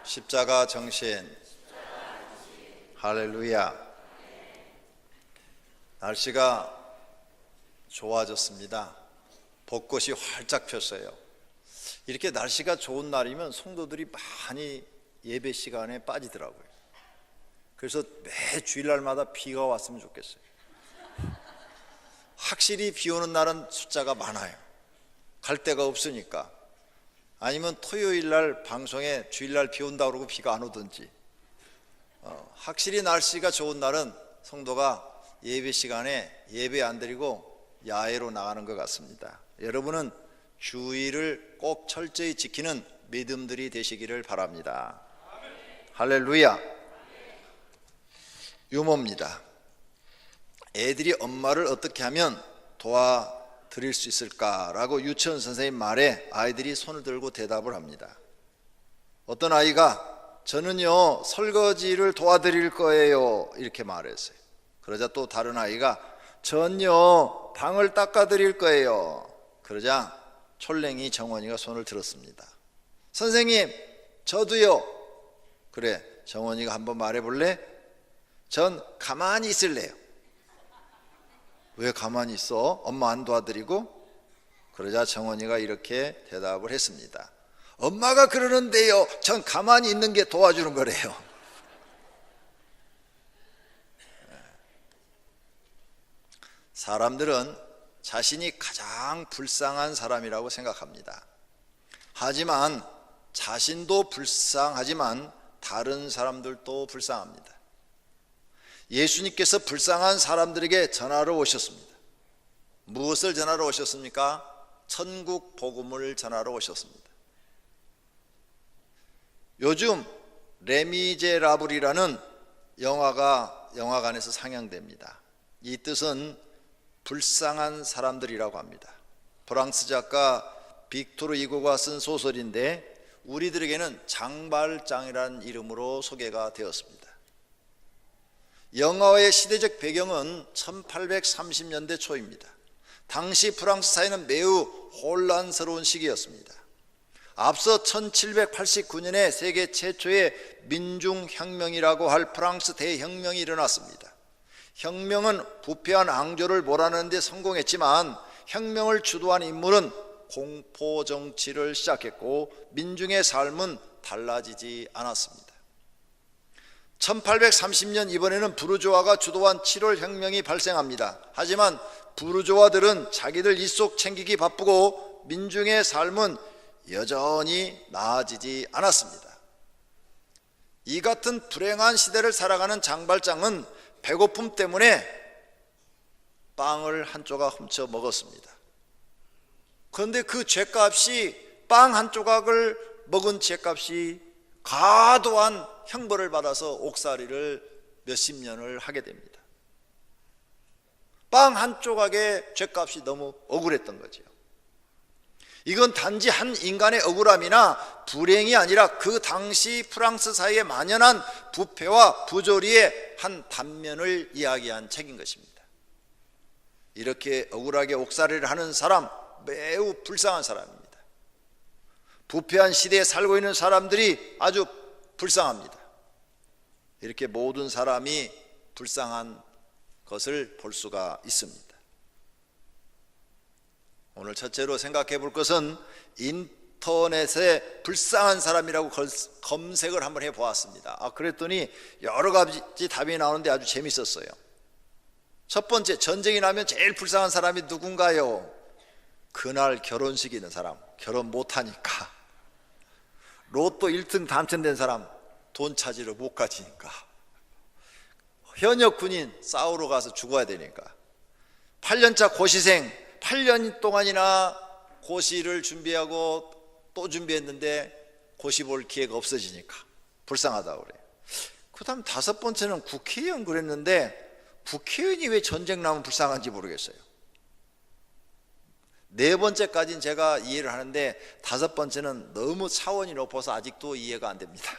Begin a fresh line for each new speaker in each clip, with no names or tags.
십자가 정신. 할렐루야. 날씨가 좋아졌습니다. 벚꽃이 활짝 폈어요. 이렇게 날씨가 좋은 날이면 성도들이 많이 예배 시간에 빠지더라고요. 그래서 매 주일날마다 비가 왔으면 좋겠어요. 확실히 비 오는 날은 숫자가 많아요. 갈 데가 없으니까. 아니면 토요일날 방송에 주일날 비 온다고 그러고 비가 안 오든지. 확실히 날씨가 좋은 날은 성도가 예배 시간에 예배 안 드리고 야외로 나가는 것 같습니다. 여러분은 주의를 꼭 철저히 지키는 믿음들이 되시기를 바랍니다. 할렐루야. 유머입니다. 애들이 엄마를 어떻게 하면 도와드릴 수 있을까라고 유치원 선생님 말에 아이들이 손을 들고 대답을 합니다. 어떤 아이가 저는요 설거지를 도와드릴 거예요 이렇게 말했어요. 그러자 또 다른 아이가 전요 방을 닦아드릴 거예요. 그러자 촐랭이 정원이가 손을 들었습니다. 선생님 저도요. 그래 정원이가 한번 말해볼래? 전 가만히 있을래요. 왜 가만히 있어? 엄마 안 도와드리고? 그러자 정원이가 이렇게 대답을 했습니다. 엄마가 그러는데요 전 가만히 있는 게 도와주는 거래요. 사람들은 자신이 가장 불쌍한 사람이라고 생각합니다. 하지만 자신도 불쌍하지만 다른 사람들도 불쌍합니다. 예수님께서 불쌍한 사람들에게 전하러 오셨습니다. 무엇을 전하러 오셨습니까? 천국 복음을 전하러 오셨습니다. 요즘 레미제라블이라는 영화가 영화관에서 상영됩니다. 이 뜻은 불쌍한 사람들이라고 합니다. 프랑스 작가 빅토르 이고가 쓴 소설인데 우리들에게는 장발장이라는 이름으로 소개가 되었습니다. 영화의 시대적 배경은 1830년대 초입니다. 당시 프랑스 사회는 매우 혼란스러운 시기였습니다. 앞서 1789년에 세계 최초의 민중혁명이라고 할 프랑스 대혁명이 일어났습니다. 혁명은 부패한 왕조를 몰아내는 데 성공했지만 혁명을 주도한 인물은 공포정치를 시작했고 민중의 삶은 달라지지 않았습니다. 1830년 이번에는 부르주아가 주도한 7월 혁명이 발생합니다. 하지만 부르주아들은 자기들 입속 챙기기 바쁘고 민중의 삶은 여전히 나아지지 않았습니다. 이 같은 불행한 시대를 살아가는 장발장은 배고픔 때문에 빵을 한 조각 훔쳐 먹었습니다. 그런데 그 죗값이 빵 한 조각을 먹은 죗값이 과도한 형벌을 받아서 옥살이를 몇십 년을 하게 됩니다. 빵 한 조각의 죗값이 너무 억울했던 거죠. 이건 단지 한 인간의 억울함이나 불행이 아니라 그 당시 프랑스 사회에 만연한 부패와 부조리의 한 단면을 이야기한 책인 것입니다. 이렇게 억울하게 옥살이를 하는 사람 매우 불쌍한 사람입니다. 부패한 시대에 살고 있는 사람들이 아주 불쌍합니다. 이렇게 모든 사람이 불쌍한 것을 볼 수가 있습니다. 오늘 첫째로 생각해 볼 것은 인터넷에 불쌍한 사람이라고 검색을 한번 해 보았습니다. 그랬더니 여러 가지 답이 나오는데 아주 재밌었어요. 첫 번째, 전쟁이 나면 제일 불쌍한 사람이 누군가요? 그날 결혼식 있는 사람, 결혼 못하니까. 로또 1등 당첨된 사람, 돈 찾으러 못 가지니까. 현역 군인 싸우러 가서 죽어야 되니까. 8년차 고시생 8년 동안이나 고시를 준비하고 또 준비했는데 고시 볼 기회가 없어지니까 불쌍하다고 그래요. 그 다음 다섯 번째는 국회의원 그랬는데 국회의원이 왜 전쟁 나면 불쌍한지 모르겠어요. 네 번째까지는 제가 이해를 하는데 다섯 번째는 너무 차원이 높아서 아직도 이해가 안 됩니다.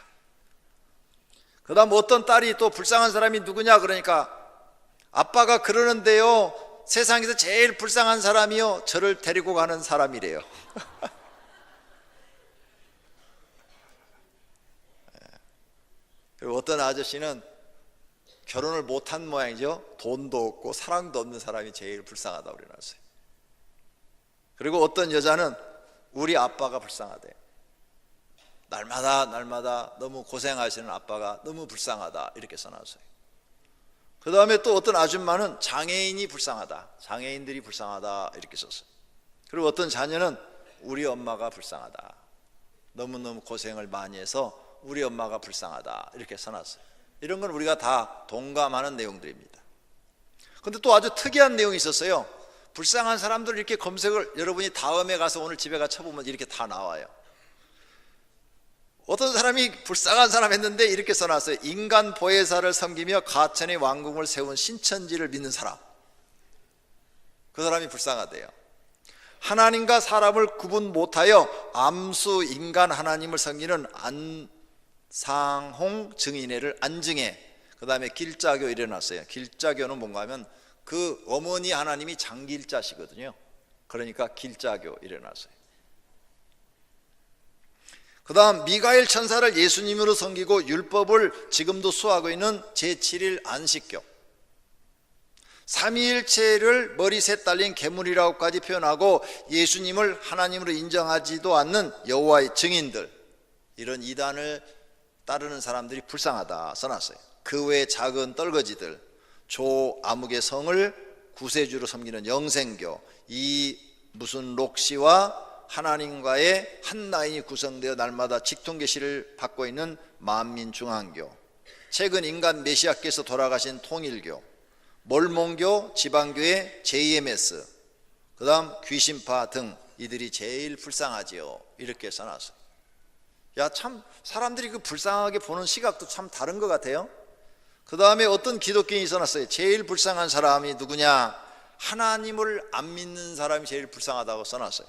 그 다음 어떤 딸이 또 불쌍한 사람이 누구냐 그러니까 아빠가 그러는데요 세상에서 제일 불쌍한 사람이요 저를 데리고 가는 사람이래요. 그리고 어떤 아저씨는 결혼을 못한 모양이죠. 돈도 없고 사랑도 없는 사람이 제일 불쌍하다고 그래놨어요. 그리고 어떤 여자는 우리 아빠가 불쌍하대. 날마다 너무 고생하시는 아빠가 너무 불쌍하다 이렇게 써놨어요. 그 다음에 또 어떤 아줌마는 장애인이 불쌍하다, 장애인들이 불쌍하다 이렇게 썼어요. 그리고 어떤 자녀는 우리 엄마가 불쌍하다, 너무너무 고생을 많이 해서 우리 엄마가 불쌍하다 이렇게 써놨어요. 이런 건 우리가 다 동감하는 내용들입니다. 그런데 또 아주 특이한 내용이 있었어요. 불쌍한 사람들 이렇게 검색을 여러분이 다음에 가서 오늘 집에 가 쳐보면 이렇게 다 나와요. 어떤 사람이 불쌍한 사람 했는데 이렇게 써놨어요. 인간 보혜사를 섬기며 가천의 왕궁을 세운 신천지를 믿는 사람, 그 사람이 불쌍하대요. 하나님과 사람을 구분 못하여 암수 인간 하나님을 섬기는 안상홍 증인회를 안증해, 그 다음에 길자교 일어났어요. 길자교는 뭔가 하면 그 어머니 하나님이 장길자시거든요. 그러니까 길자교 일어났어요. 그 다음 미가엘 천사를 예수님으로 섬기고 율법을 지금도 수호하고 있는 제7일 안식교, 삼위일체를 머리 셋 달린 괴물이라고까지 표현하고 예수님을 하나님으로 인정하지도 않는 여호와의 증인들, 이런 이단을 따르는 사람들이 불쌍하다 써놨어요. 그 외에 작은 떨거지들, 조아무개 성을 구세주로 섬기는 영생교, 이 무슨 록시와 하나님과의 한 라인이 구성되어 날마다 직통계시를 받고 있는 만민중앙교, 최근 인간 메시아께서 돌아가신 통일교, 몰몬교, 지방교회 JMS, 그 다음 귀신파 등 이들이 제일 불쌍하지요 이렇게 써놨어요. 야, 참 사람들이 그 불쌍하게 보는 시각도 참 다른 것 같아요. 그 다음에 어떤 기독교인이 써놨어요. 제일 불쌍한 사람이 누구냐? 하나님을 안 믿는 사람이 제일 불쌍하다고 써놨어요.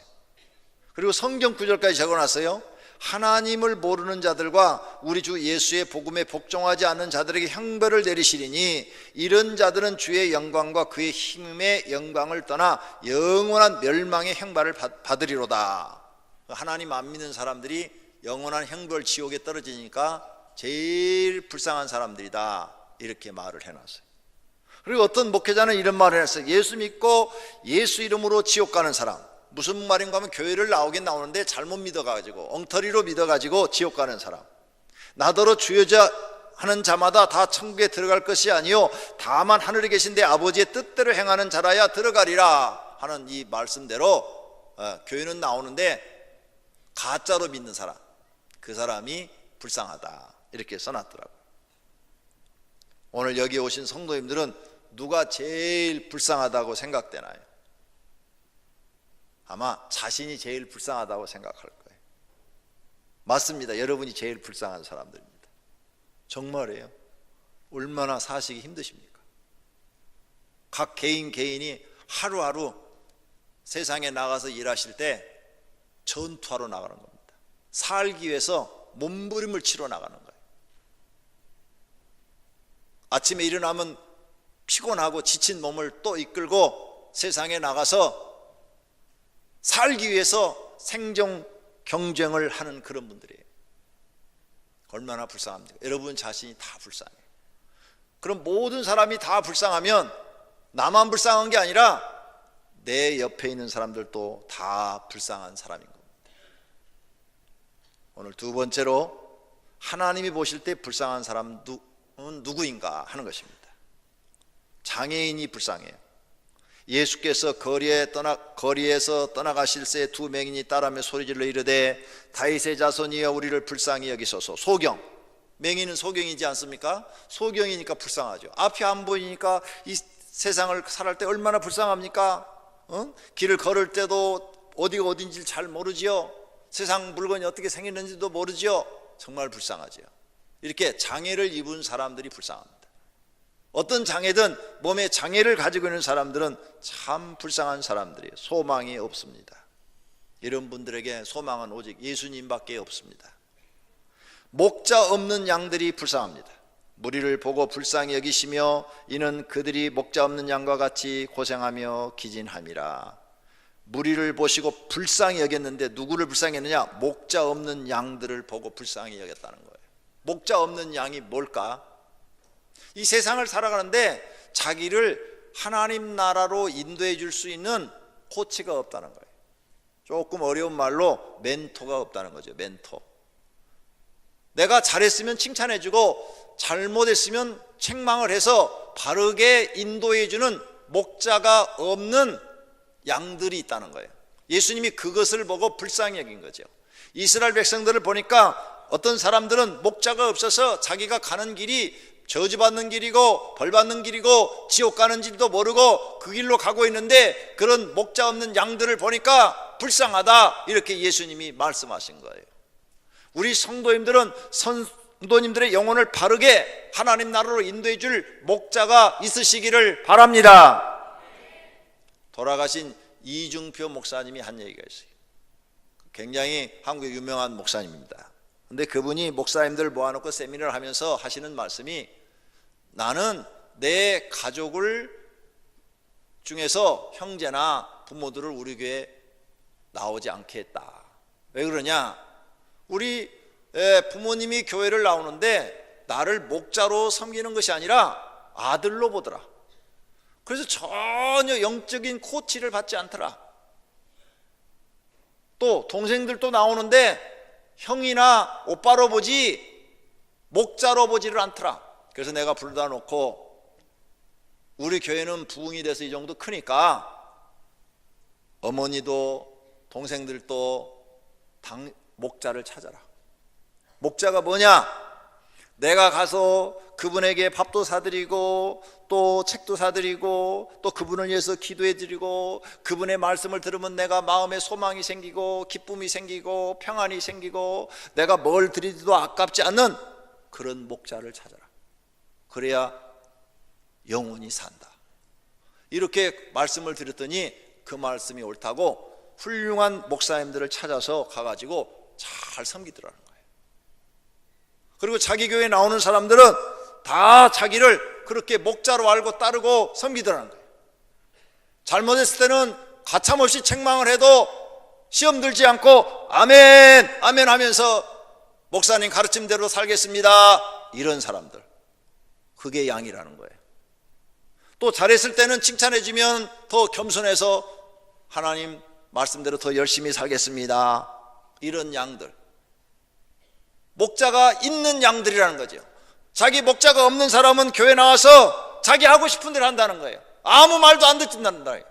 그리고 성경 구절까지 적어놨어요. 하나님을 모르는 자들과 우리 주 예수의 복음에 복종하지 않는 자들에게 형벌을 내리시리니 이런 자들은 주의 영광과 그의 힘의 영광을 떠나 영원한 멸망의 형벌을 받으리로다. 하나님 안 믿는 사람들이 영원한 형벌 지옥에 떨어지니까 제일 불쌍한 사람들이다 이렇게 말을 해놨어요. 그리고 어떤 목회자는 이런 말을 해놨어요. 예수 믿고 예수 이름으로 지옥 가는 사람, 무슨 말인가 하면 교회를 나오긴 나오는데 잘못 믿어가지고 엉터리로 믿어가지고 지옥 가는 사람, 나더러 주여자 하는 자마다 다 천국에 들어갈 것이 아니요 다만 하늘에 계신 내 아버지의 뜻대로 행하는 자라야 들어가리라 하는 이 말씀대로 교회는 나오는데 가짜로 믿는 사람, 그 사람이 불쌍하다 이렇게 써놨더라고요. 오늘 여기 오신 성도님들은 누가 제일 불쌍하다고 생각되나요? 아마 자신이 제일 불쌍하다고 생각할 거예요. 맞습니다. 여러분이 제일 불쌍한 사람들입니다. 정말이에요. 얼마나 사시기 힘드십니까? 각 개인이 하루하루 세상에 나가서 일하실 때 전투하러 나가는 겁니다. 살기 위해서 몸부림을 치러 나가는 거예요. 아침에 일어나면 피곤하고 지친 몸을 또 이끌고 세상에 나가서 살기 위해서 생존 경쟁을 하는 그런 분들이에요. 얼마나 불쌍합니까? 여러분 자신이 다 불쌍해요. 그럼 모든 사람이 다 불쌍하면 나만 불쌍한 게 아니라 내 옆에 있는 사람들도 다 불쌍한 사람인 겁니다. 오늘 두 번째로 하나님이 보실 때 불쌍한 사람은 누구인가 하는 것입니다. 장애인이 불쌍해요. 예수께서 거리에서 떠나가실 새 두 맹인이 따라며 소리질러 이르되 다윗의 자손이여 우리를 불쌍히 여기소서. 소경, 맹인은 소경이지 않습니까? 소경이니까 불쌍하죠. 앞이 안 보이니까 이 세상을 살할 때 얼마나 불쌍합니까? 길을 걸을 때도 어디가 어딘지 잘 모르지요. 세상 물건이 어떻게 생겼는지도 모르지요. 정말 불쌍하지요. 이렇게 장애를 입은 사람들이 불쌍합니다. 어떤 장애든 몸에 장애를 가지고 있는 사람들은 참 불쌍한 사람들이에요. 소망이 없습니다. 이런 분들에게 소망은 오직 예수님밖에 없습니다. 목자 없는 양들이 불쌍합니다. 무리를 보고 불쌍히 여기시며 이는 그들이 목자 없는 양과 같이 고생하며 기진함이라. 무리를 보시고 불쌍히 여겼는데 누구를 불쌍히 했느냐? 목자 없는 양들을 보고 불쌍히 여겼다는 거예요. 목자 없는 양이 뭘까? 이 세상을 살아가는데 자기를 하나님 나라로 인도해 줄 수 있는 코치가 없다는 거예요. 조금 어려운 말로 멘토가 없다는 거죠. 멘토. 내가 잘했으면 칭찬해 주고 잘못했으면 책망을 해서 바르게 인도해 주는 목자가 없는 양들이 있다는 거예요. 예수님이 그것을 보고 불쌍히 여긴 거죠. 이스라엘 백성들을 보니까 어떤 사람들은 목자가 없어서 자기가 가는 길이 저주받는 길이고 벌받는 길이고 지옥 가는 길도 모르고 그 길로 가고 있는데 그런 목자 없는 양들을 보니까 불쌍하다, 이렇게 예수님이 말씀하신 거예요. 우리 성도님들은 성도님들의 영혼을 바르게 하나님 나라로 인도해 줄 목자가 있으시기를 바랍니다. 돌아가신 이중표 목사님이 한 얘기가 있어요. 굉장히 한국의 유명한 목사님입니다. 근데 그분이 목사님들 모아놓고 세미나를 하면서 하시는 말씀이, 나는 내 가족을 중에서 형제나 부모들을 우리 교회에 나오지 않게 했다. 왜 그러냐? 우리 부모님이 교회를 나오는데 나를 목자로 섬기는 것이 아니라 아들로 보더라. 그래서 전혀 영적인 코치를 받지 않더라. 또 동생들도 나오는데 형이나 오빠로 보지 목자로 보지를 않더라. 그래서 내가 불러다 놓고, 우리 교회는 부흥이 돼서 이 정도 크니까 어머니도 동생들도 목자를 찾아라. 목자가 뭐냐? 내가 가서 그분에게 밥도 사드리고 또 책도 사드리고 또 그분을 위해서 기도해드리고 그분의 말씀을 들으면 내가 마음에 소망이 생기고 기쁨이 생기고 평안이 생기고 내가 뭘 드리도 아깝지 않는 그런 목자를 찾아라. 그래야 영원히 산다. 이렇게 말씀을 드렸더니 그 말씀이 옳다고 훌륭한 목사님들을 찾아서 가가지고 잘 섬기더라는 거예요. 그리고 자기 교회에 나오는 사람들은 다 자기를 그렇게 목자로 알고 따르고 섬기더라는 거예요. 잘못했을 때는 가차없이 책망을 해도 시험 들지 않고 아멘 아멘 하면서 목사님 가르침대로 살겠습니다, 이런 사람들, 그게 양이라는 거예요. 또 잘했을 때는 칭찬해주면 더 겸손해서 하나님 말씀대로 더 열심히 살겠습니다, 이런 양들, 목자가 있는 양들이라는 거죠. 자기 목자가 없는 사람은 교회 나와서 자기 하고 싶은 대로 한다는 거예요. 아무 말도 안 듣는다는 거예요.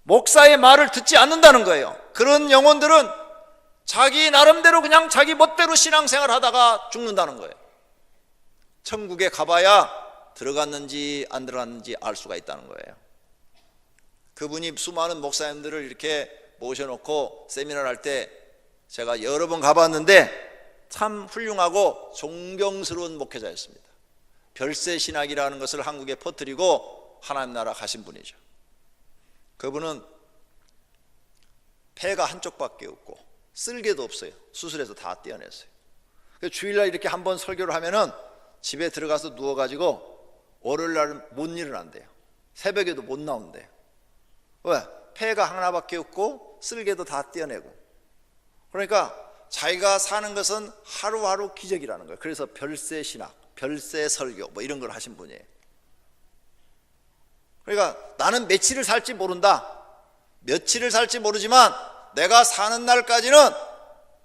목사의 말을 듣지 않는다는 거예요. 그런 영혼들은 자기 나름대로 그냥 자기 멋대로 신앙생활 하다가 죽는다는 거예요. 천국에 가봐야 들어갔는지 안 들어갔는지 알 수가 있다는 거예요. 그분이 수많은 목사님들을 이렇게 모셔놓고 세미나를 할 때 제가 여러 번 가봤는데 참 훌륭하고 존경스러운 목회자였습니다. 별세신학이라는 것을 한국에 퍼뜨리고 하나님 나라 가신 분이죠. 그분은 폐가 한쪽밖에 없고 쓸개도 없어요. 수술해서 다 떼어냈어요. 주일날 이렇게 한번 설교를 하면은 집에 들어가서 누워가지고 월요일날 못 일어난대요. 새벽에도 못 나온대요. 왜? 폐가 하나밖에 없고 쓸개도 다 떼어내고. 그러니까 자기가 사는 것은 하루하루 기적이라는 거예요. 그래서 별세신학, 별세설교 뭐 이런 걸 하신 분이에요. 그러니까 나는 며칠을 살지 모른다, 며칠을 살지 모르지만 내가 사는 날까지는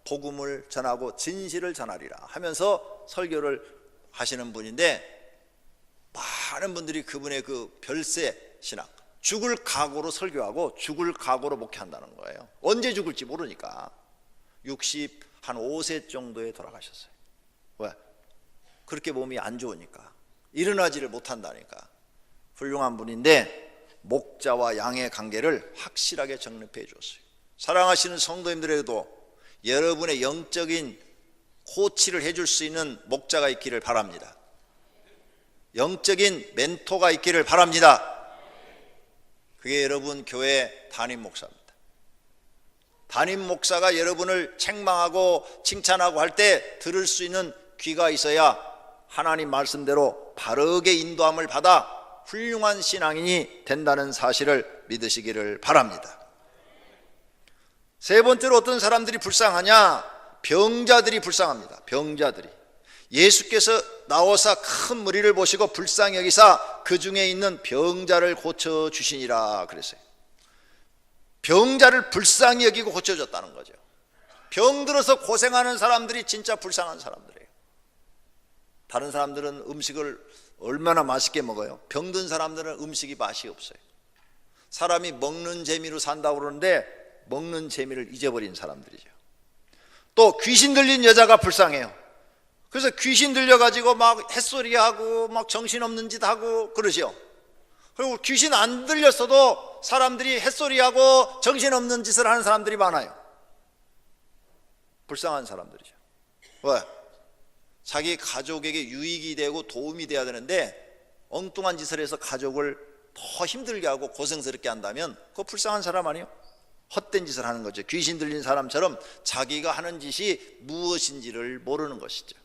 복음을 전하고 진실을 전하리라 하면서 설교를 하시는 분인데, 많은 분들이 그분의 그 별세신학, 죽을 각오로 설교하고 죽을 각오로 목회한다는 거예요. 언제 죽을지 모르니까. 65세 정도에 돌아가셨어요. 왜? 그렇게 몸이 안 좋으니까, 일어나지를 못한다니까. 훌륭한 분인데 목자와 양의 관계를 확실하게 정립해 줬어요. 사랑하시는 성도님들에게도 여러분의 영적인 코치를 해줄 수 있는 목자가 있기를 바랍니다. 영적인 멘토가 있기를 바랍니다. 그게 여러분 교회 담임 목사입니다. 담임 목사가 여러분을 책망하고 칭찬하고 할 때 들을 수 있는 귀가 있어야 하나님 말씀대로 바르게 인도함을 받아 훌륭한 신앙인이 된다는 사실을 믿으시기를 바랍니다. 세 번째로 어떤 사람들이 불쌍하냐? 병자들이 불쌍합니다. 병자들이. 예수께서 나오사 큰 무리를 보시고 불쌍히 여기사 그 중에 있는 병자를 고쳐주시니라 그랬어요. 병자를 불쌍히 여기고 고쳐줬다는 거죠. 병들어서 고생하는 사람들이 진짜 불쌍한 사람들이에요. 다른 사람들은 음식을 얼마나 맛있게 먹어요. 병든 사람들은 음식이 맛이 없어요. 사람이 먹는 재미로 산다고 그러는데 먹는 재미를 잊어버린 사람들이죠. 또 귀신 들린 여자가 불쌍해요. 그래서 귀신 들려가지고 막 햇소리하고 막 정신없는 짓 하고 그러죠. 그리고 귀신 안 들렸어도 사람들이 햇소리하고 정신없는 짓을 하는 사람들이 많아요. 불쌍한 사람들이죠. 왜? 자기 가족에게 유익이 되고 도움이 돼야 되는데 엉뚱한 짓을 해서 가족을 더 힘들게 하고 고생스럽게 한다면 그거 불쌍한 사람 아니에요? 헛된 짓을 하는 거죠. 귀신 들린 사람처럼 자기가 하는 짓이 무엇인지를 모르는 것이죠.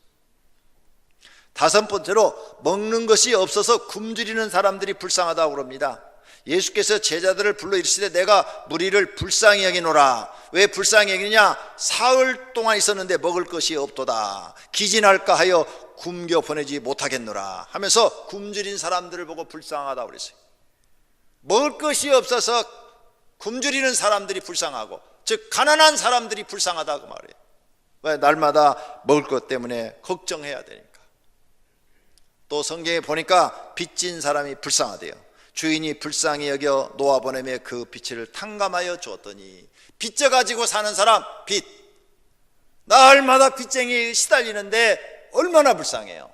다섯 번째로 먹는 것이 없어서 굶주리는 사람들이 불쌍하다고 그럽니다. 예수께서 제자들을 불러 이르시되 내가 무리를 불쌍히 여기노라. 왜 불쌍히 여기느냐? 사흘 동안 있었는데 먹을 것이 없도다. 기진할까 하여 굶겨 보내지 못하겠노라 하면서 굶주린 사람들을 보고 불쌍하다고 그랬어요. 먹을 것이 없어서 굶주리는 사람들이 불쌍하고, 즉 가난한 사람들이 불쌍하다고 말해요. 왜? 날마다 먹을 것 때문에 걱정해야 되니까. 또 성경에 보니까 빚진 사람이 불쌍하대요. 주인이 불쌍히 여겨 놓아보내며 그 빚을 탕감하여 주었더니. 빚져가지고 사는 사람, 빚 날마다 빚쟁이에 시달리는데 얼마나 불쌍해요.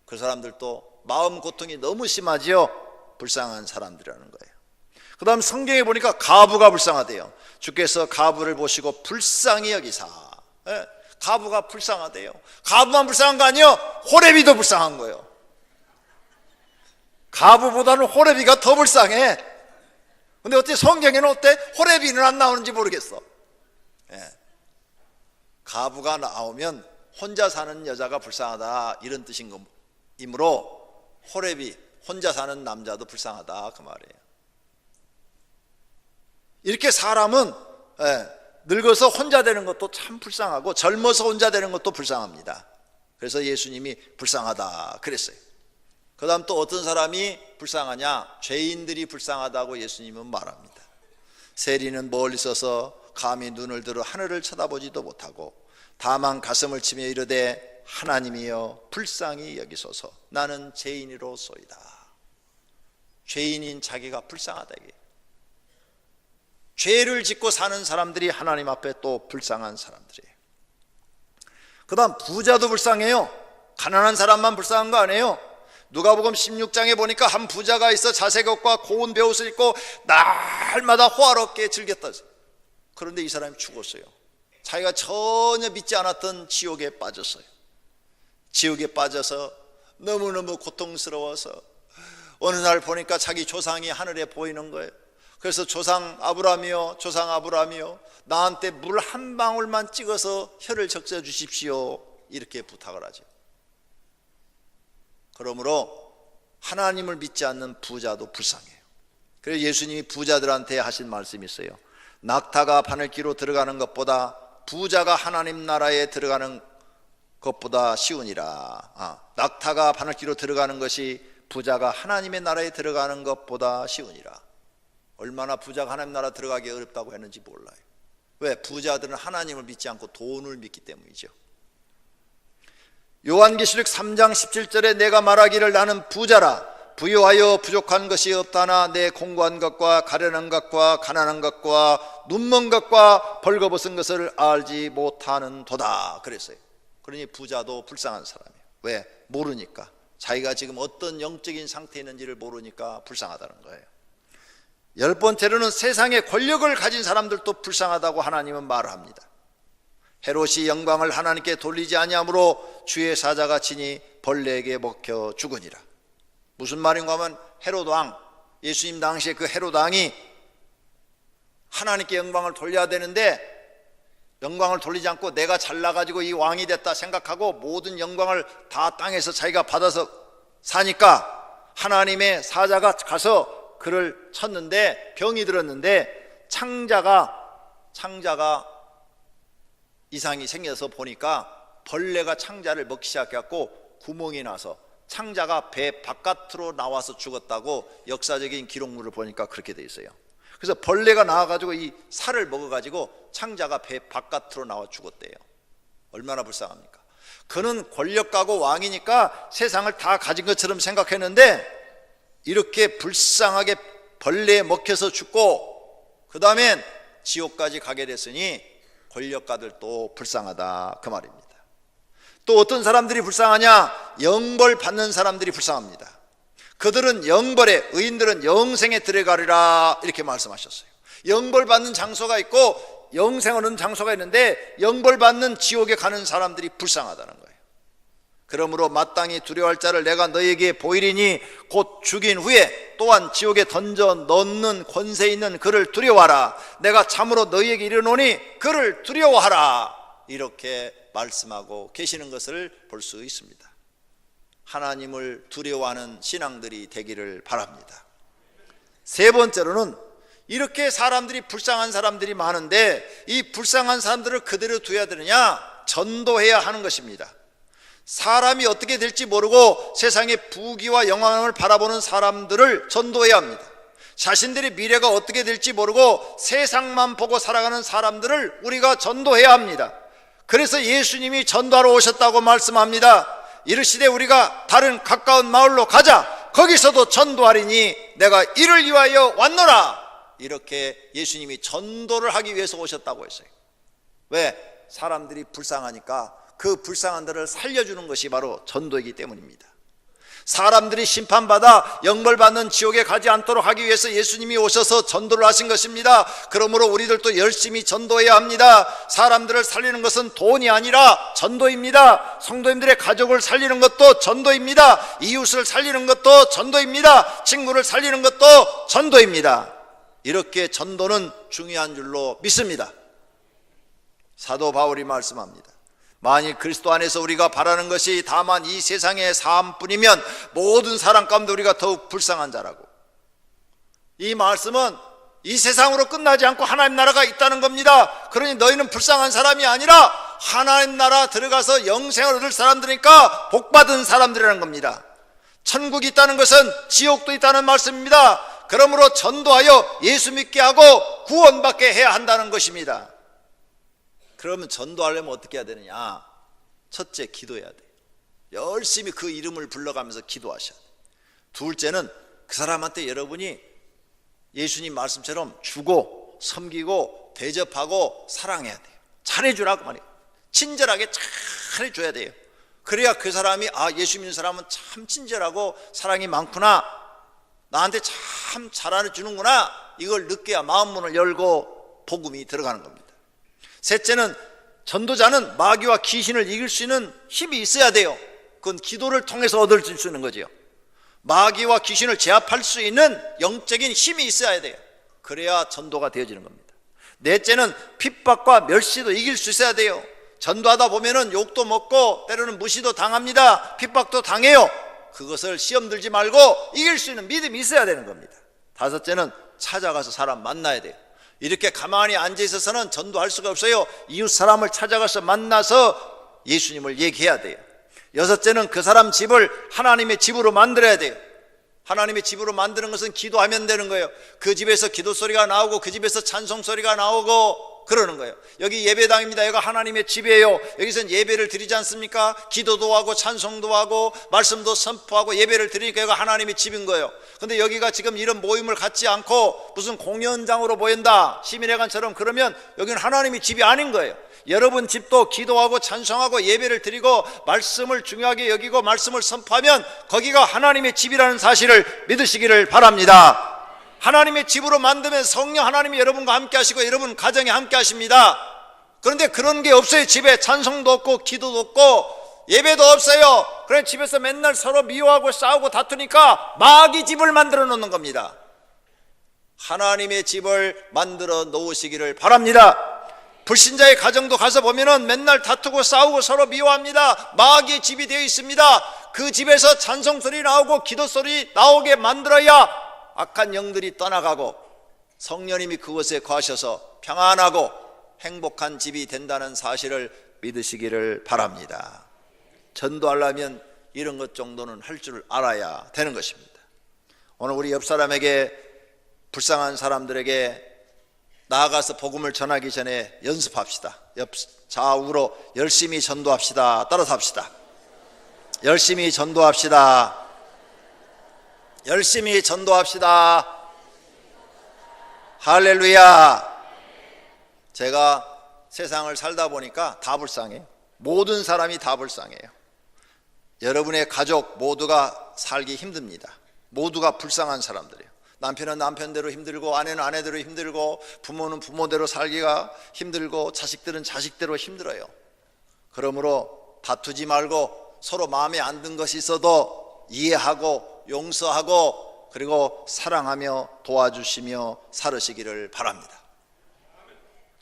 그 사람들도 마음 고통이 너무 심하지요. 불쌍한 사람들이라는 거예요. 그 다음 성경에 보니까 가부가 불쌍하대요. 주께서 가부를 보시고 불쌍히 여기사. 가부가 불쌍하대요. 가부만 불쌍한 거 아니에요. 호레비도 불쌍한 거예요. 가부보다는 호레비가 더 불쌍해. 근데 어떻게 성경에는 어때? 호레비는 안 나오는지 모르겠어. 가부가 나오면 혼자 사는 여자가 불쌍하다 이런 뜻인 거이므로 호레비, 혼자 사는 남자도 불쌍하다 그 말이에요. 이렇게 사람은 늙어서 혼자 되는 것도 참 불쌍하고 젊어서 혼자 되는 것도 불쌍합니다. 그래서 예수님이 불쌍하다 그랬어요. 그 다음 또 어떤 사람이 불쌍하냐? 죄인들이 불쌍하다고 예수님은 말합니다. 세리는 멀리 서서 감히 눈을 들어 하늘을 쳐다보지도 못하고 다만 가슴을 치며 이르되 하나님이여 불쌍히 여기소서 나는 죄인이로소이다. 죄인인 자기가 불쌍하다 이게. 죄를 짓고 사는 사람들이 하나님 앞에 또 불쌍한 사람들이에요. 그 다음 부자도 불쌍해요. 가난한 사람만 불쌍한 거 아니에요. 누가복음 16장에 보니까 한 부자가 있어 자색 옷과 고운 베옷을 입고 날마다 호화롭게 즐겼다. 그런데 이 사람이 죽었어요. 자기가 전혀 믿지 않았던 지옥에 빠졌어요. 지옥에 빠져서 너무너무 고통스러워서 어느 날 보니까 자기 조상이 하늘에 보이는 거예요. 그래서 조상 아브라함이요, 조상 아브라함이요, 나한테 물 한 방울만 찍어서 혀를 적셔 주십시오 이렇게 부탁을 하죠. 그러므로 하나님을 믿지 않는 부자도 불쌍해요. 그래서 예수님이 부자들한테 하신 말씀이 있어요. 낙타가 바늘기로 들어가는 것보다 부자가 하나님 나라에 들어가는 것보다 쉬우니라. 낙타가 바늘기로 들어가는 것이 부자가 하나님의 나라에 들어가는 것보다 쉬우니라. 얼마나 부자가 하나님 나라 들어가기 어렵다고 했는지 몰라요. 왜? 부자들은 하나님을 믿지 않고 돈을 믿기 때문이죠. 요한계시록 3장 17절에 내가 말하기를 나는 부자라 부유하여 부족한 것이 없다나 내 공고한 것과 가련한 것과 가난한 것과 눈먼 것과 벌거벗은 것을 알지 못하는 도다 그랬어요. 그러니 부자도 불쌍한 사람이에요. 왜? 모르니까. 자기가 지금 어떤 영적인 상태에 있는지를 모르니까 불쌍하다는 거예요. 열 번째로는 세상의 권력을 가진 사람들도 불쌍하다고 하나님은 말합니다. 헤롯이 영광을 하나님께 돌리지 아니하므로 주의 사자가 치니 벌레에게 먹혀 죽으니라. 무슨 말인가 하면 헤롯 왕, 예수님 당시에 그 헤롯 왕이 하나님께 영광을 돌려야 되는데 영광을 돌리지 않고 내가 잘나가지고 이 왕이 됐다 생각하고 모든 영광을 다 땅에서 자기가 받아서 사니까 하나님의 사자가 가서 그를 쳤는데 병이 들었는데 창자가 이상이 생겨서 보니까 벌레가 창자를 먹기 시작해갖고 구멍이 나서 창자가 배 바깥으로 나와서 죽었다고 역사적인 기록물을 보니까 그렇게 돼 있어요. 그래서 벌레가 나와가지고 이 살을 먹어가지고 창자가 배 바깥으로 나와 죽었대요. 얼마나 불쌍합니까? 그는 권력가고 왕이니까 세상을 다 가진 것처럼 생각했는데 이렇게 불쌍하게 벌레에 먹혀서 죽고 그 다음엔 지옥까지 가게 됐으니 권력가들도 불쌍하다 그 말입니다. 또 어떤 사람들이 불쌍하냐? 영벌 받는 사람들이 불쌍합니다. 그들은 영벌에, 의인들은 영생에 들어가리라 이렇게 말씀하셨어요. 영벌 받는 장소가 있고 영생하는 장소가 있는데 영벌 받는 지옥에 가는 사람들이 불쌍하다는 거예요. 그러므로 마땅히 두려워할 자를 내가 너에게 보이리니 곧 죽인 후에 또한 지옥에 던져 넣는 권세 있는 그를 두려워하라. 내가 참으로 너희에게 이르노니 그를 두려워하라. 이렇게 말씀하고 계시는 것을 볼 수 있습니다. 하나님을 두려워하는 신앙들이 되기를 바랍니다. 세 번째로는 이렇게 사람들이 불쌍한 사람들이 많은데 이 불쌍한 사람들을 그대로 둬야 되느냐? 전도해야 하는 것입니다. 사람이 어떻게 될지 모르고 세상의 부귀와 영광을 바라보는 사람들을 전도해야 합니다. 자신들의 미래가 어떻게 될지 모르고 세상만 보고 살아가는 사람들을 우리가 전도해야 합니다. 그래서 예수님이 전도하러 오셨다고 말씀합니다. 이르시되 우리가 다른 가까운 마을로 가자. 거기서도 전도하리니 내가 이를 위하여 왔노라. 이렇게 예수님이 전도를 하기 위해서 오셨다고 했어요. 왜? 사람들이 불쌍하니까 그 불쌍한들을 살려주는 것이 바로 전도이기 때문입니다. 사람들이 심판받아 영벌받는 지옥에 가지 않도록 하기 위해서 예수님이 오셔서 전도를 하신 것입니다. 그러므로 우리들도 열심히 전도해야 합니다. 사람들을 살리는 것은 돈이 아니라 전도입니다. 성도님들의 가족을 살리는 것도 전도입니다. 이웃을 살리는 것도 전도입니다. 친구를 살리는 것도 전도입니다. 이렇게 전도는 중요한 줄로 믿습니다. 사도 바울이 말씀합니다. 만일 그리스도 안에서 우리가 바라는 것이 다만 이 세상의 삶뿐이면 모든 사람 가운데 우리가 더욱 불쌍한 자라고. 이 말씀은 이 세상으로 끝나지 않고 하나님 나라가 있다는 겁니다. 그러니 너희는 불쌍한 사람이 아니라 하나님 나라 들어가서 영생을 얻을 사람들이니까 복받은 사람들이라는 겁니다. 천국이 있다는 것은 지옥도 있다는 말씀입니다. 그러므로 전도하여 예수 믿게 하고 구원받게 해야 한다는 것입니다. 그러면 전도하려면 어떻게 해야 되느냐? 첫째, 기도해야 돼요. 열심히 그 이름을 불러가면서 기도하셔야 돼요. 둘째는 그 사람한테 여러분이 예수님 말씀처럼 주고 섬기고 대접하고 사랑해야 돼요. 잘해주라고 말이에요. 친절하게 잘해줘야 돼요. 그래야 그 사람이 예수 믿는 사람은 참 친절하고 사랑이 많구나, 나한테 참 잘해주는구나, 이걸 느껴야 마음문을 열고 복음이 들어가는 겁니다. 셋째는 전도자는 마귀와 귀신을 이길 수 있는 힘이 있어야 돼요. 그건 기도를 통해서 얻을 수 있는 거죠. 마귀와 귀신을 제압할 수 있는 영적인 힘이 있어야 돼요. 그래야 전도가 되어지는 겁니다. 넷째는 핍박과 멸시도 이길 수 있어야 돼요. 전도하다 보면은 욕도 먹고 때로는 무시도 당합니다. 핍박도 당해요. 그것을 시험 들지 말고 이길 수 있는 믿음이 있어야 되는 겁니다. 다섯째는 찾아가서 사람 만나야 돼요. 이렇게 가만히 앉아 있어서는 전도할 수가 없어요. 이웃 사람을 찾아가서 만나서 예수님을 얘기해야 돼요. 여섯째는 그 사람 집을 하나님의 집으로 만들어야 돼요. 하나님의 집으로 만드는 것은 기도하면 되는 거예요. 그 집에서 기도 소리가 나오고 그 집에서 찬송 소리가 나오고 그러는 거예요. 여기 예배당입니다. 여기가 하나님의 집이에요. 여기서는 예배를 드리지 않습니까? 기도도 하고 찬송도 하고 말씀도 선포하고 예배를 드리니까 여기가 하나님의 집인 거예요. 근데 여기가 지금 이런 모임을 갖지 않고 무슨 공연장으로 보인다, 시민회관처럼, 그러면 여기는 하나님의 집이 아닌 거예요. 여러분 집도 기도하고 찬송하고 예배를 드리고 말씀을 중요하게 여기고 말씀을 선포하면 거기가 하나님의 집이라는 사실을 믿으시기를 바랍니다. 하나님의 집으로 만들면 성령 하나님이 여러분과 함께 하시고 여러분 가정에 함께 하십니다. 그런데 그런 게 없어요. 집에 찬송도 없고 기도도 없고 예배도 없어요. 그래 집에서 맨날 서로 미워하고 싸우고 다투니까 마귀 집을 만들어 놓는 겁니다. 하나님의 집을 만들어 놓으시기를 바랍니다. 불신자의 가정도 가서 보면은 맨날 다투고 싸우고 서로 미워합니다. 마귀의 집이 되어 있습니다. 그 집에서 찬송 소리 나오고 기도 소리 나오게 만들어야 악한 영들이 떠나가고 성령님이 그곳에 거하셔서 평안하고 행복한 집이 된다는 사실을 믿으시기를 바랍니다. 전도하려면 이런 것 정도는 할 줄 알아야 되는 것입니다. 오늘 우리 옆 사람에게, 불쌍한 사람들에게 나아가서 복음을 전하기 전에 연습합시다. 옆 좌우로 열심히 전도합시다. 따라서 합시다. 열심히 전도합시다. 열심히 전도합시다. 할렐루야. 제가 세상을 살다 보니까 다 불쌍해요. 모든 사람이 다 불쌍해요. 여러분의 가족 모두가 살기 힘듭니다. 모두가 불쌍한 사람들이에요. 남편은 남편대로 힘들고, 아내는 아내대로 힘들고, 부모는 부모대로 살기가 힘들고, 자식들은 자식대로 힘들어요. 그러므로 다투지 말고 서로 마음에 안 든 것이 있어도 이해하고 용서하고, 그리고 사랑하며 도와주시며 살으시기를 바랍니다.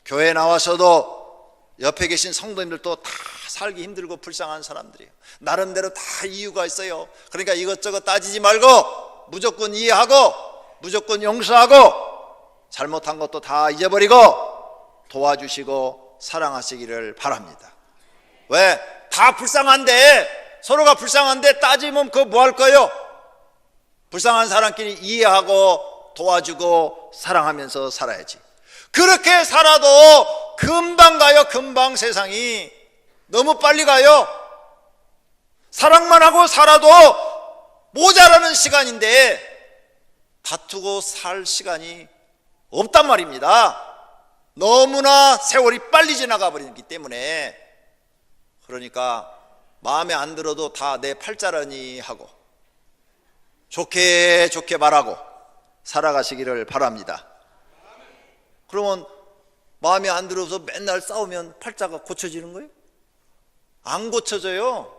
교회 나와서도 옆에 계신 성도님들도 다 살기 힘들고 불쌍한 사람들이에요. 나름대로 다 이유가 있어요. 그러니까 이것저것 따지지 말고 무조건 이해하고 무조건 용서하고 잘못한 것도 다 잊어버리고 도와주시고 사랑하시기를 바랍니다. 왜? 다 불쌍한데, 서로가 불쌍한데 따지면 그거 뭐 할 거예요? 불쌍한 사람끼리 이해하고 도와주고 사랑하면서 살아야지. 그렇게 살아도 금방 가요. 금방. 세상이 너무 빨리 가요. 사랑만 하고 살아도 모자라는 시간인데 다투고 살 시간이 없단 말입니다. 너무나 세월이 빨리 지나가 버리기 때문에. 그러니까 마음에 안 들어도 다 내 팔자라니 하고 좋게 좋게 말하고 살아가시기를 바랍니다. 그러면 마음에 안 들어서 맨날 싸우면 팔자가 고쳐지는 거예요? 안 고쳐져요.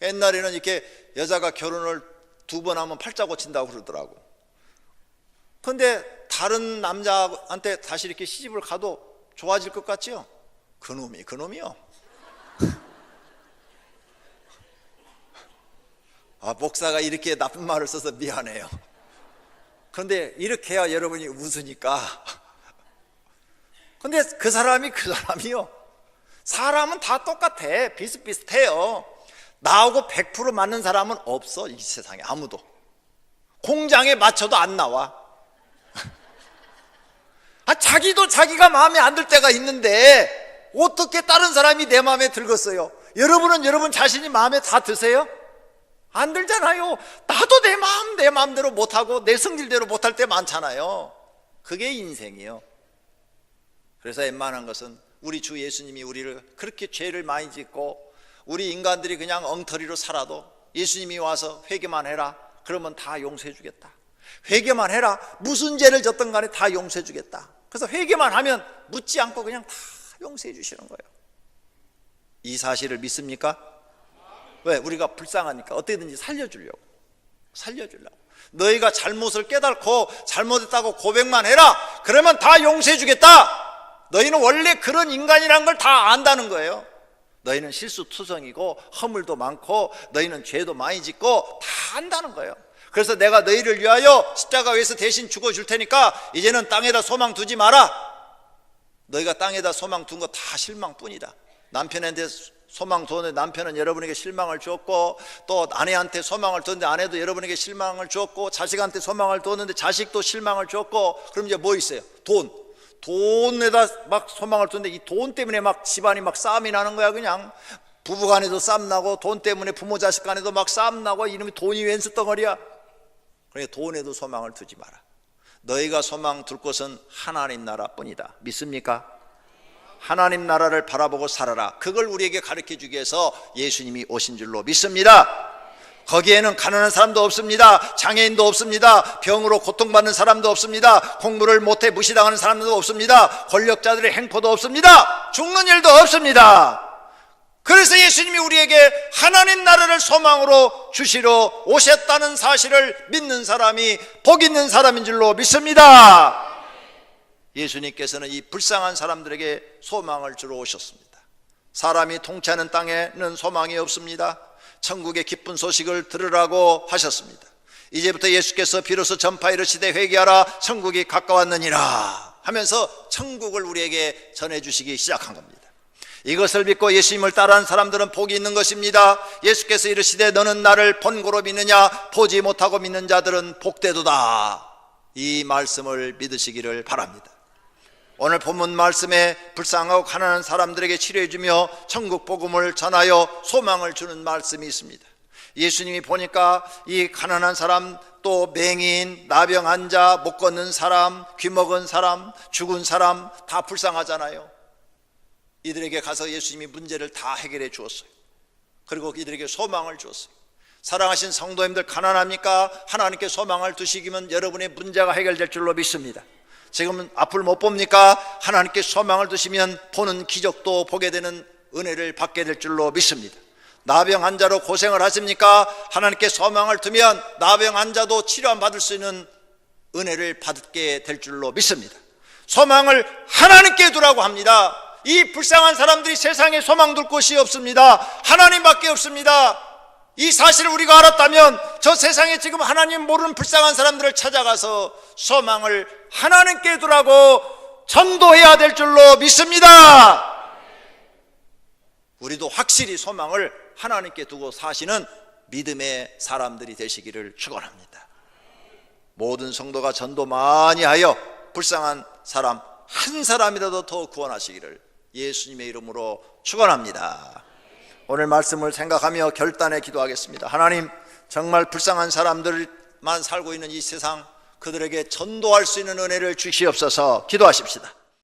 옛날에는 이렇게 여자가 결혼을 2번 하면 팔자 고친다고 그러더라고. 근데 다른 남자한테 다시 이렇게 시집을 가도 좋아질 것 같지요? 그놈이요. 목사가 이렇게 나쁜 말을 써서 미안해요. 그런데 이렇게 해야 여러분이 웃으니까. 근데 그 사람이요. 사람은 다 똑같아. 비슷비슷해요. 나하고 100% 맞는 사람은 없어. 이 세상에 아무도. 공장에 맞춰도 안 나와. 자기도 자기가 마음에 안 들 때가 있는데 어떻게 다른 사람이 내 마음에 들겠어요? 여러분은 여러분 자신이 마음에 다 드세요? 안 들잖아요. 나도 내 마음대로 못하고 내 성질대로 못할 때 많잖아요. 그게 인생이에요. 그래서 웬만한 것은 우리 주 예수님이 우리를 그렇게 죄를 많이 짓고 우리 인간들이 그냥 엉터리로 살아도 예수님이 와서 회개만 해라. 그러면 다 용서해 주겠다. 회개만 해라. 무슨 죄를 졌든 간에 다 용서해 주겠다. 그래서 회개만 하면 묻지 않고 그냥 다 용서해 주시는 거예요. 이 사실을 믿습니까? 왜? 우리가 불쌍하니까 어떻게든지 살려주려고. 너희가 잘못을 깨닫고 잘못했다고 고백만 해라. 그러면 다 용서해 주겠다. 너희는 원래 그런 인간이란 걸 다 안다는 거예요. 너희는 실수투성이고 허물도 많고 너희는 죄도 많이 짓고 다 안다는 거예요. 그래서 내가 너희를 위하여 십자가 위에서 대신 죽어줄 테니까 이제는 땅에다 소망 두지 마라. 너희가 땅에다 소망 둔 거 다 실망뿐이다. 남편한테 소망 두었는데 남편은 여러분에게 실망을 주었고, 또 아내한테 소망을 두었는데 아내도 여러분에게 실망을 주었고, 자식한테 소망을 두었는데 자식도 실망을 주었고, 그럼 이제 뭐 있어요? 돈에다 막 소망을 두는데 이 돈 때문에 막 집안이 막 싸움이 나는 거야. 그냥 부부간에도 싸움 나고 돈 때문에 부모 자식 간에도 막 싸움 나고, 이놈이 돈이 웬수 덩어리야. 그러니까 돈에도 소망을 두지 마라. 너희가 소망 둘 것은 하나님 나라뿐이다. 믿습니까? 하나님 나라를 바라보고 살아라. 그걸 우리에게 가르쳐주기 위해서 예수님이 오신 줄로 믿습니다. 거기에는 가난한 사람도 없습니다. 장애인도 없습니다. 병으로 고통받는 사람도 없습니다. 공부를 못해 무시당하는 사람도 없습니다. 권력자들의 행포도 없습니다. 죽는 일도 없습니다. 그래서 예수님이 우리에게 하나님 나라를 소망으로 주시러 오셨다는 사실을 믿는 사람이 복 있는 사람인 줄로 믿습니다. 예수님께서는 이 불쌍한 사람들에게 소망을 주러 오셨습니다. 사람이 통치하는 땅에는 소망이 없습니다. 천국의 기쁜 소식을 들으라고 하셨습니다. 이제부터 예수께서 비로소 전파 이르시되 회개하라 천국이 가까웠느니라 하면서 천국을 우리에게 전해주시기 시작한 겁니다. 이것을 믿고 예수님을 따르는 사람들은 복이 있는 것입니다. 예수께서 이르시되 너는 나를 본고로 믿느냐 보지 못하고 믿는 자들은 복되도다. 이 말씀을 믿으시기를 바랍니다. 오늘 본문 말씀에 불쌍하고 가난한 사람들에게 치료해 주며 천국 복음을 전하여 소망을 주는 말씀이 있습니다. 예수님이 보니까 이 가난한 사람, 또 맹인, 나병 환자, 못 걷는 사람, 귀먹은 사람, 죽은 사람 다 불쌍하잖아요. 이들에게 가서 예수님이 문제를 다 해결해 주었어요. 그리고 이들에게 소망을 주었어요. 사랑하신 성도님들, 가난합니까? 하나님께 소망을 두시기면 여러분의 문제가 해결될 줄로 믿습니다. 지금은 앞을 못 봅니까? 하나님께 소망을 두시면 보는 기적도 보게 되는 은혜를 받게 될 줄로 믿습니다. 나병 환자로 고생을 하십니까? 하나님께 소망을 두면 나병 환자도 치료만 받을 수 있는 은혜를 받게 될 줄로 믿습니다. 소망을 하나님께 두라고 합니다. 이 불쌍한 사람들이 세상에 소망 둘 곳이 없습니다. 하나님밖에 없습니다. 이 사실을 우리가 알았다면 저 세상에 지금 하나님 모르는 불쌍한 사람들을 찾아가서 소망을 하나님께 두라고 전도해야 될 줄로 믿습니다. 우리도 확실히 소망을 하나님께 두고 사시는 믿음의 사람들이 되시기를 축원합니다. 모든 성도가 전도 많이 하여 불쌍한 사람 한 사람이라도 더 구원하시기를 예수님의 이름으로 축원합니다. 오늘 말씀을 생각하며 결단에 기도하겠습니다. 하나님, 정말 불쌍한 사람들만 살고 있는 이 세상, 그들에게 전도할 수 있는 은혜를 주시옵소서. 기도하십시다.